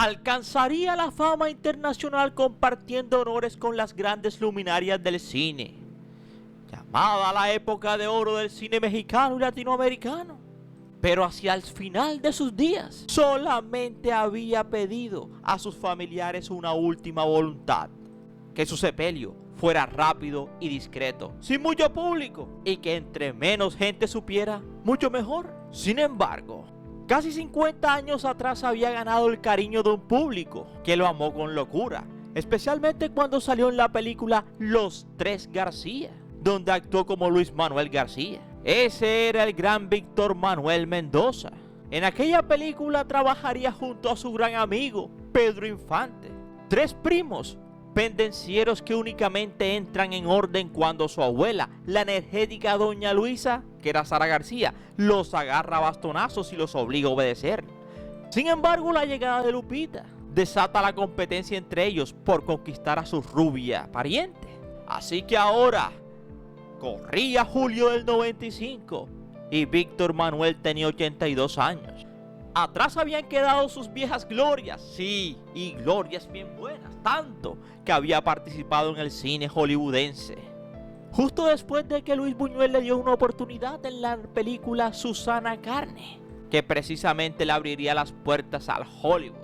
alcanzaría la fama internacional compartiendo honores con las grandes luminarias del cine, llamada la época de oro del cine mexicano y latinoamericano. Pero hacia el final de sus días, solamente había pedido a sus familiares una última voluntad: que su sepelio fuera rápido y discreto, sin mucho público, y que entre menos gente supiera, mucho mejor. Sin embargo, casi 50 años atrás había ganado el cariño de un público que lo amó con locura, especialmente cuando salió en la película Los Tres García, donde actuó como Luis Manuel García. Ese era el gran Víctor Manuel Mendoza. En aquella película trabajaría junto a su gran amigo Pedro Infante, tres primos pendencieros que únicamente entran en orden cuando su abuela, la energética doña Luisa, que era Sara García, los agarra a bastonazos y los obliga a obedecer. Sin embargo, la llegada de Lupita desata la competencia entre ellos por conquistar a su rubia pariente. Así que ahora corría julio del 95 y Víctor Manuel tenía 82 años. Atrás habían quedado sus viejas glorias, sí, y glorias bien buenas, tanto que había participado en el cine hollywoodense. Justo después de que Luis Buñuel le dio una oportunidad en la película Susana Carne, que precisamente le abriría las puertas al Hollywood.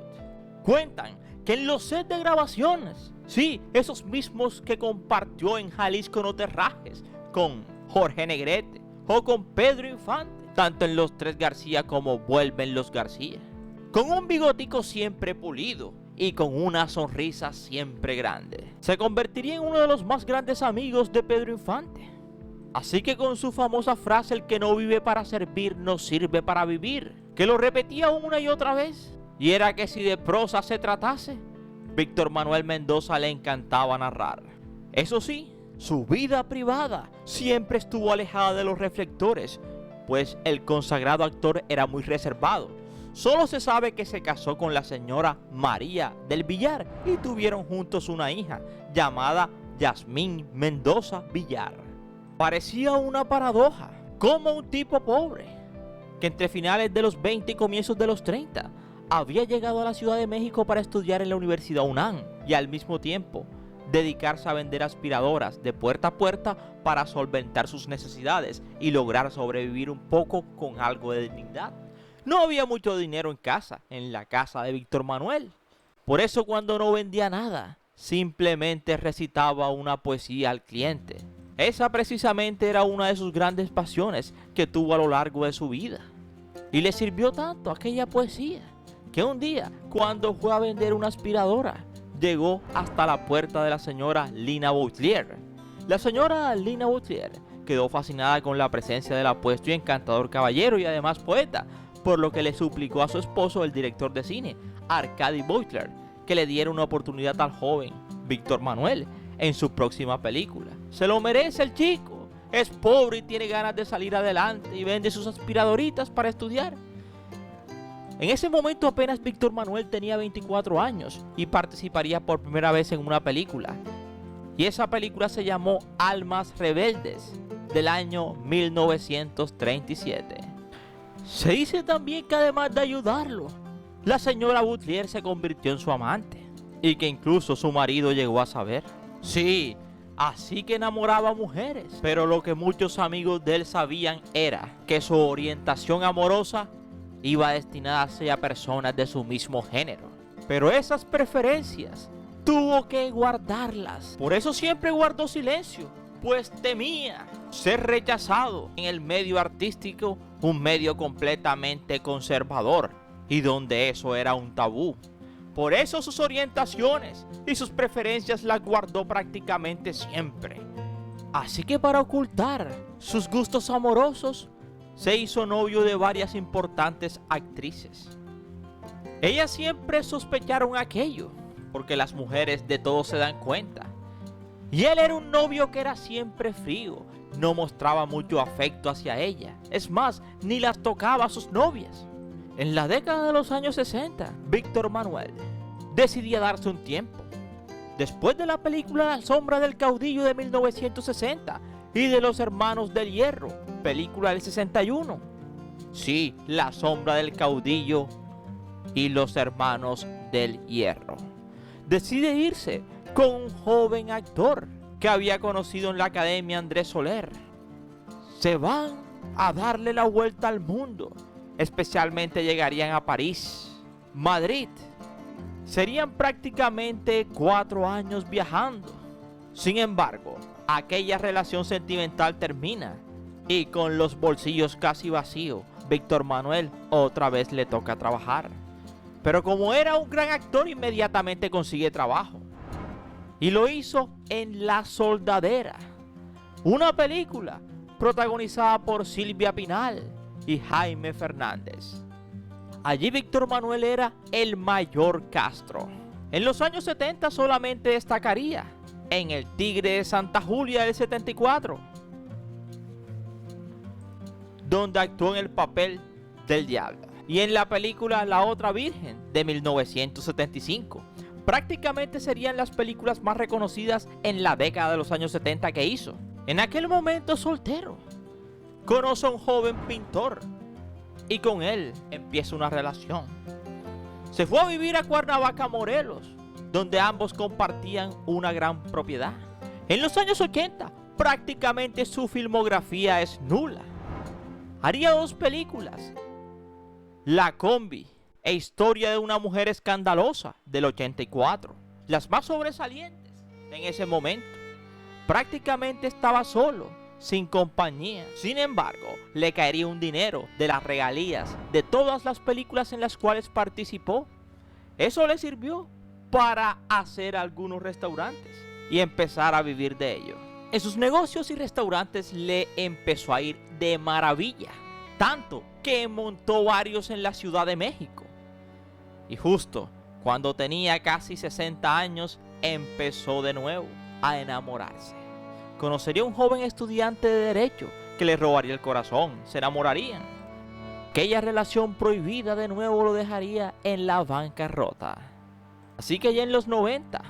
Cuentan que en los sets de grabaciones, sí, esos mismos que compartió en Jalisco No Te Rajes con Jorge Negrete o con Pedro Infante, tanto en Los Tres García como Vuelven los García, con un bigotico siempre pulido y con una sonrisa siempre grande, se convertiría en uno de los más grandes amigos de Pedro Infante. Así que con su famosa frase: el que no vive para servir no sirve para vivir, que lo repetía una y otra vez, y era que si de prosa se tratase, Víctor Manuel Mendoza le encantaba narrar. Eso sí, su vida privada siempre estuvo alejada de los reflectores, pues el consagrado actor era muy reservado. Solo se sabe que se casó con la señora María del Villar y tuvieron juntos una hija llamada Yasmín Mendoza Villar. Parecía una paradoja, como un tipo pobre, que entre finales de los 20 y comienzos de los 30 había llegado a la Ciudad de México para estudiar en la Universidad UNAM y al mismo tiempo dedicarse a vender aspiradoras de puerta a puerta para solventar sus necesidades y lograr sobrevivir un poco con algo de dignidad. No había mucho dinero en la casa de Víctor Manuel. Por eso cuando no vendía nada, simplemente recitaba una poesía al cliente. Esa precisamente era una de sus grandes pasiones que tuvo a lo largo de su vida. Y le sirvió tanto aquella poesía, que un día, cuando fue a vender una aspiradora, llegó hasta la puerta de la señora Lina Boutelier. La señora Lina Boutelier quedó fascinada con la presencia del apuesto y encantador caballero y además poeta, por lo que le suplicó a su esposo, el director de cine, Arcadi Boutelier, que le diera una oportunidad al joven Víctor Manuel en su próxima película. Se lo merece el chico, es pobre y tiene ganas de salir adelante y vende sus aspiradoritas para estudiar. En ese momento apenas Víctor Manuel tenía 24 años y participaría por primera vez en una película. Y esa película se llamó Almas Rebeldes, del año 1937. Se dice también que además de ayudarlo, la señora Boutelier se convirtió en su amante y que incluso su marido llegó a saber. Sí, así que enamoraba a mujeres, pero lo que muchos amigos de él sabían era que su orientación amorosa iba destinada a personas de su mismo género. Pero esas preferencias tuvo que guardarlas. Por eso siempre guardó silencio, pues temía ser rechazado en el medio artístico, un medio completamente conservador y donde eso era un tabú. Por eso sus orientaciones y sus preferencias las guardó prácticamente siempre. Así que para ocultar sus gustos amorosos, se hizo novio de varias importantes actrices. Ellas siempre sospecharon aquello, porque las mujeres de todo se dan cuenta. Y él era un novio que era siempre frío, no mostraba mucho afecto hacia ella. Es más, ni las tocaba a sus novias. En la década de los años 60, Víctor Manuel decidía darse un tiempo. Después de la película La Sombra del Caudillo de 1960 y de Los Hermanos del Hierro, película del 61. Sí, La Sombra del Caudillo y los Hermanos del Hierro. Decide irse con un joven actor que había conocido en la Academia Andrés Soler. Se van a darle la vuelta al mundo, especialmente llegarían a París, Madrid. Serían prácticamente 4 años viajando. Sin embargo, aquella relación sentimental termina y con los bolsillos casi vacíos, Víctor Manuel otra vez le toca trabajar. Pero como era un gran actor, inmediatamente consigue trabajo. Y lo hizo en La Soldadera, una película protagonizada por Silvia Pinal y Jaime Fernández. Allí Víctor Manuel era el mayor Castro. En los años 70 solamente destacaría en El Tigre de Santa Julia del 74, donde actuó en el papel del diablo, y en la película La Otra Virgen de 1975. Prácticamente serían las películas más reconocidas en la década de los años 70 que hizo. En aquel momento soltero, conoce a un joven pintor y con él empieza una relación. Se fue a vivir a Cuernavaca, Morelos, donde ambos compartían una gran propiedad. En los años 80, prácticamente su filmografía es nula. Haría 2 películas, La Combi e Historia de una mujer escandalosa del 84, las más sobresalientes en ese momento. Prácticamente estaba solo, sin compañía. Sin embargo, le caería un dinero de las regalías de todas las películas en las cuales participó. Eso le sirvió para hacer algunos restaurantes y empezar a vivir de ello. En sus negocios y restaurantes le empezó a ir de maravilla, tanto que montó varios en la Ciudad de México. Y justo cuando tenía casi 60 años, empezó de nuevo a enamorarse. Conocería a un joven estudiante de Derecho que le robaría el corazón, se enamorarían. Aquella relación prohibida de nuevo lo dejaría en la bancarrota. Así que ya en los 90,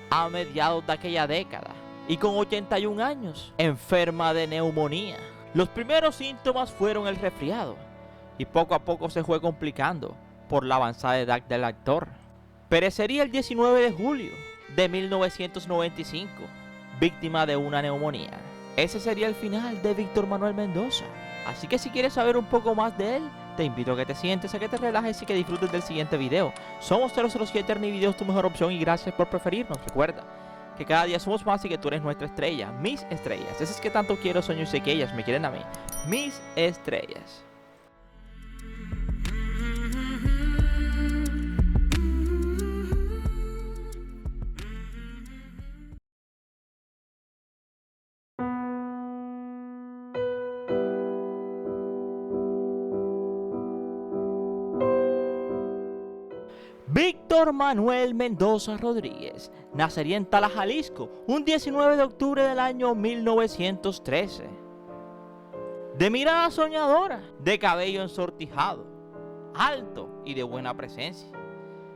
a mediados de aquella década, y con 81 años, enferma de neumonía. Los primeros síntomas fueron el resfriado, y poco a poco se fue complicando por la avanzada edad del actor. Perecería el 19 de julio de 1995, víctima de una neumonía. Ese sería el final de Víctor Manuel Mendoza. Así que si quieres saber un poco más de él, te invito a que te sientes, a que te relajes y que disfrutes del siguiente video. Somos 007 Ernie Videos, tu mejor opción, y gracias por preferirnos. Recuerda que cada día somos más y que tú eres nuestra estrella, mis estrellas. Ese es que tanto quiero, sueño y sé que ellas me quieren a mí. Mis estrellas. Víctor Manuel Mendoza Rodríguez nacería en Tala, Jalisco, un 19 de octubre del año 1913. De mirada soñadora, de cabello ensortijado, alto y de buena presencia.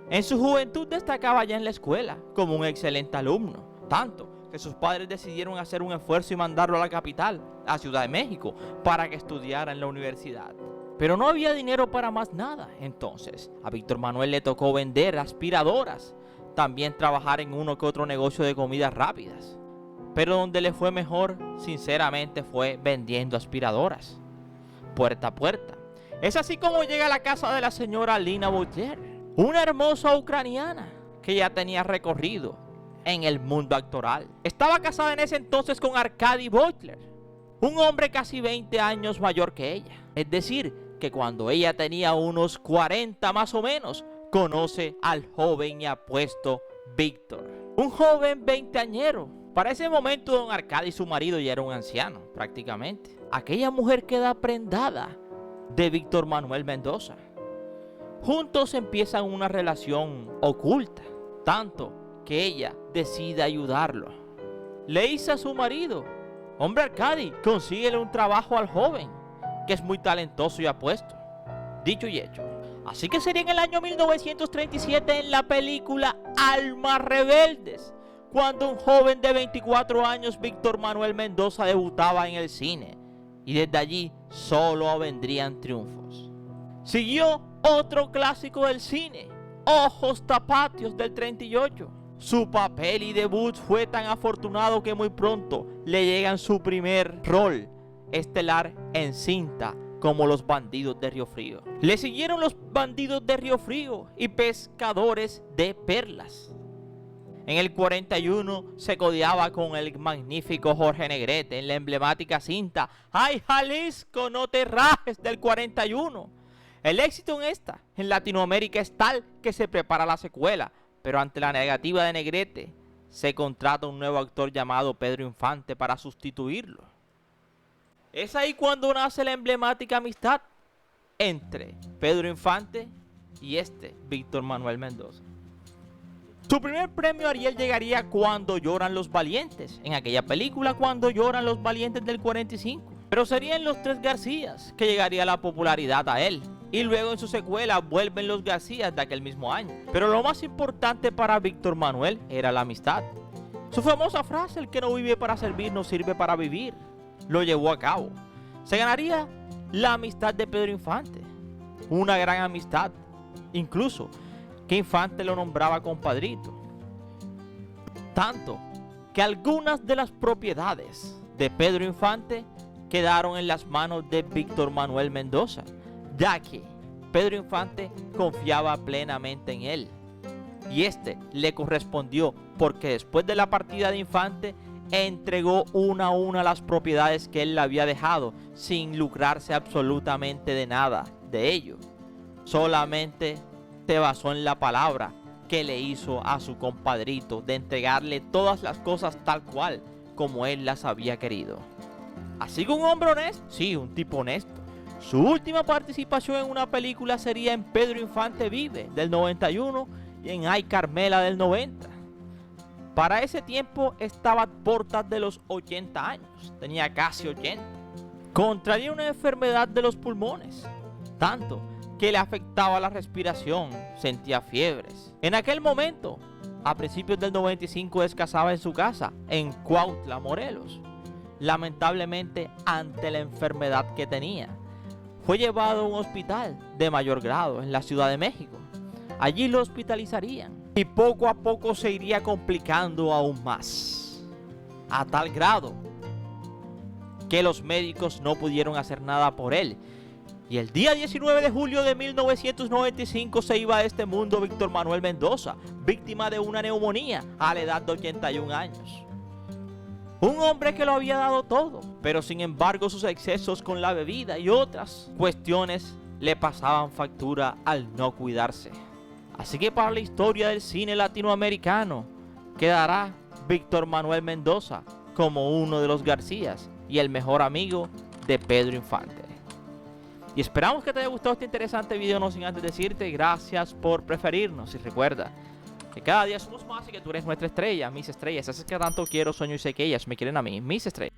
En su juventud destacaba ya en la escuela como un excelente alumno, tanto que sus padres decidieron hacer un esfuerzo y mandarlo a la capital, a Ciudad de México, para que estudiara en la universidad. Pero no había dinero para más nada. Entonces a Víctor Manuel le tocó vender aspiradoras, también trabajar en uno que otro negocio de comidas rápidas. Pero donde le fue mejor, sinceramente, fue vendiendo aspiradoras, puerta a puerta. Es así como llega a la casa de la señora Lina Boutler, una hermosa ucraniana que ya tenía recorrido en el mundo actoral. Estaba casada en ese entonces con Arkady Boutler, un hombre casi 20 años mayor que ella. Es decir, que cuando ella tenía unos 40 más o menos, conoce al joven y apuesto Víctor. Un joven veinteañero. Para ese momento don Arkady, su marido, ya era un anciano prácticamente. Aquella mujer queda prendada de Víctor Manuel Mendoza. Juntos empiezan una relación oculta, tanto que ella decide ayudarlo. Le dice a su marido: hombre Arkady, consíguele un trabajo al joven, que es muy talentoso y apuesto. Dicho y hecho. Así que sería en el año 1937, en la película Almas Rebeldes, cuando un joven de 24 años, Víctor Manuel Mendoza, debutaba en el cine. Y desde allí solo vendrían triunfos. Siguió Otro clásico del cine, Ojos Tapatíos del 38. Su papel y debut fue tan afortunado que muy pronto le llegan su primer rol estelar en cinta como Los Bandidos de Río Frío. Le siguieron Los Bandidos de Río Frío y Pescadores de Perlas. En el 41 se codeaba con el magnífico Jorge Negrete en la emblemática cinta ¡Ay, Jalisco, no te rajes! Del 41. El éxito en Latinoamérica es tal que se prepara la secuela, pero ante la negativa de Negrete se contrata un nuevo actor llamado Pedro Infante para sustituirlo. Es ahí cuando nace la emblemática amistad entre Pedro Infante y Víctor Manuel Mendoza. Su primer premio Ariel llegaría Cuando lloran los valientes, en aquella película Cuando lloran los valientes del 45. Pero serían Los Tres Garcías que llegaría la popularidad a él. Y luego en su secuela vuelven Los Garcías de aquel mismo año. Pero lo más importante para Víctor Manuel era la amistad. Su famosa frase, el que no vive para servir no sirve para vivir, lo llevó a cabo. Se ganaría la amistad de Pedro Infante. Una gran amistad. Incluso que Infante lo nombraba compadrito. Tanto que algunas de las propiedades de Pedro Infante quedaron en las manos de Víctor Manuel Mendoza, ya que Pedro Infante confiaba plenamente en él. Y le correspondió porque después de la partida de Infante entregó una a una las propiedades que él le había dejado sin lucrarse absolutamente de nada de ello. Solamente se basó en la palabra que le hizo a su compadrito de entregarle todas las cosas tal cual como él las había querido. Así que un hombre honesto, sí, un tipo honesto. Su última participación en una película sería en Pedro Infante Vive del 91 y en Ay Carmela del 90. Para ese tiempo estaba a portas de los 80 años, tenía casi 80. Contraía una enfermedad de los pulmones, tanto que le afectaba la respiración, sentía fiebres. En aquel momento, a principios del 95, descansaba en su casa, en Cuautla, Morelos. Lamentablemente, ante la enfermedad que tenía, fue llevado a un hospital de mayor grado en la Ciudad de México. Allí lo hospitalizarían y poco a poco se iría complicando aún más, a tal grado que los médicos no pudieron hacer nada por él. Y el día 19 de julio de 1995 se iba a este mundo Víctor Manuel Mendoza, víctima de una neumonía a la edad de 81 años. Un hombre que lo había dado todo, pero sin embargo sus excesos con la bebida y otras cuestiones le pasaban factura al no cuidarse. Así que para la historia del cine latinoamericano quedará Víctor Manuel Mendoza como uno de los Garcías y el mejor amigo de Pedro Infante. Y esperamos que te haya gustado este interesante video, no sin antes decirte gracias por preferirnos. Y recuerda que cada día somos más y que tú eres nuestra estrella, mis estrellas. Así es que tanto quiero, sueño y sé que ellas me quieren a mí, mis estrellas.